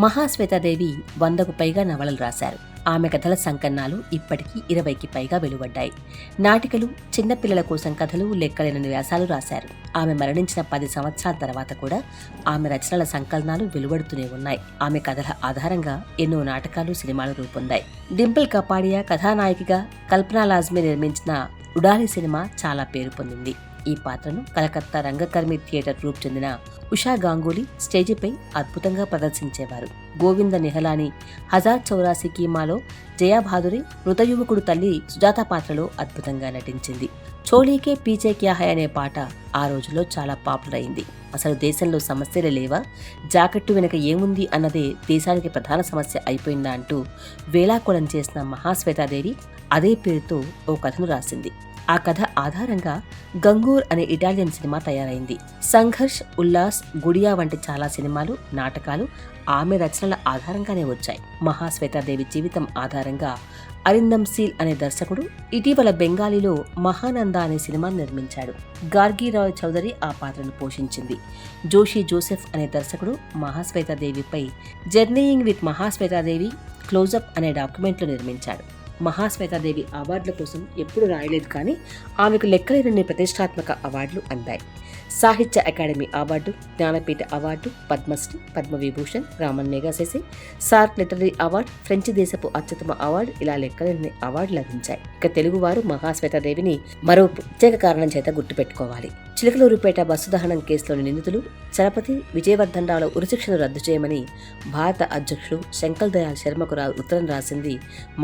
మహాశ్వేతాదేవి 100కు పైగా నవలలు రాశారు. ఆమె కథల సంకలనాలు ఇప్పటికీ 20కి పైగా వెలువడ్డాయి. నాటికలు, చిన్నపిల్లల కోసం కథలు, లెక్కలేనన్ని వ్యాసాలు రాశారు. ఆమె మరణించిన 10 సంవత్సరాల తర్వాత కూడా ఆమె రచనల సంకలనాలు వెలువడుతూనే ఉన్నాయి. ఆమె కథల ఆధారంగా ఎన్నో నాటకాలు, సినిమాలు రూపొందాయి. డింపుల్ కపాడియా కథానాయికగా కల్పనా లాజ్మీ నిర్మించిన ఉడారి సినిమా చాలా పేరు పొందింది. ఈ పాత్రను కలకత్తా రంగకర్మి థియేటర్ గ్రూప్ చెందిన ఉషా గాంగూలీ స్టేజిపై అద్భుతంగా ప్రదర్శించేవారు. గోవింద నిహలాని హజార్ చౌరాసీ కీమాలో జయాభాదురి మృతయువకుడు తల్లి సుజాత పాత్రలో అద్భుతంగా నటించింది. చోళీకే పీచే క్యా హై అనే పాట ఆ రోజుల్లో చాలా పాపులర్ అయింది. అసలు దేశంలో సమస్యలే లేవా, జాకెట్టు వెనుక ఏముంది అన్నదే దేశానికి ప్రధాన సమస్య అయిపోయిందా అంటూ వేళాకోళం చేసిన మహాశ్వేతాదేవి అదే పేరుతో ఓ కథను రాసింది. ఆ కథ ఆధారంగా గంగూర్ అనే ఇటాలియన్ సినిమా తయారైంది. సంఘర్ష్, ఉల్లాస్, గుడియా వంటి చాలా సినిమాలు, నాటకాలు ఆమె రచనల ఆధారంగానే వచ్చాయి. మహాశ్వేతాదేవి జీవితం ఆధారంగా అరిందమ్ సీల్ అనే దర్శకుడు ఇటీవల బెంగాలీలో మహానంద అనే సినిమాను నిర్మించాడు. గార్గి రాయ్ చౌదరి ఆ పాత్రను పోషించింది. జోషి జోసెఫ్ అనే దర్శకుడు మహాశ్వేతాదేవిపై జర్నీయింగ్ విత్ మహాశ్వేతాదేవి క్లోజప్ అనే డాక్యుమెంట్లు నిర్మించాడు. మహాశ్వేతాదేవి అవార్డుల కోసం ఎప్పుడు రాయలేదు, కానీ ఆమెకు లెక్కలేనన్ని ప్రతిష్టాత్మక అవార్డులు అందాయి. Sahitya Akademi award, Jnanpith award, Padmashri, Padmavibhushan, Ramon Magsaysay, SAARC literary award, French దేశపు అత్యుత్తమ అవార్డు, ఇలా లెక్కలేని అవార్డులు లభించాయి. ఇక తెలుగువారు మహాశ్వేతాదేవిని మరో ప్రత్యేక కారణం చేత గుర్తుపెట్టుకోవాలి. చిలకలూరుపేట బస్సు దహనం కేసులోని నిందితులు చలపతి, విజయవర్ధన్ రావుల ఉరిశిక్షను రద్దు చేయమని భారత అధ్యక్షుడు శంకర్ దయాళ్ శర్మకు ఉత్తరం రాసింది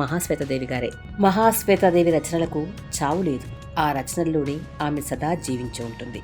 మహాశ్వేతాదేవి గారే. మహాశ్వేతాదేవి రచనలకు చావు లేదు. ఆ రచనల్లోనే ఆమె సదా జీవించి ఉంటుంది.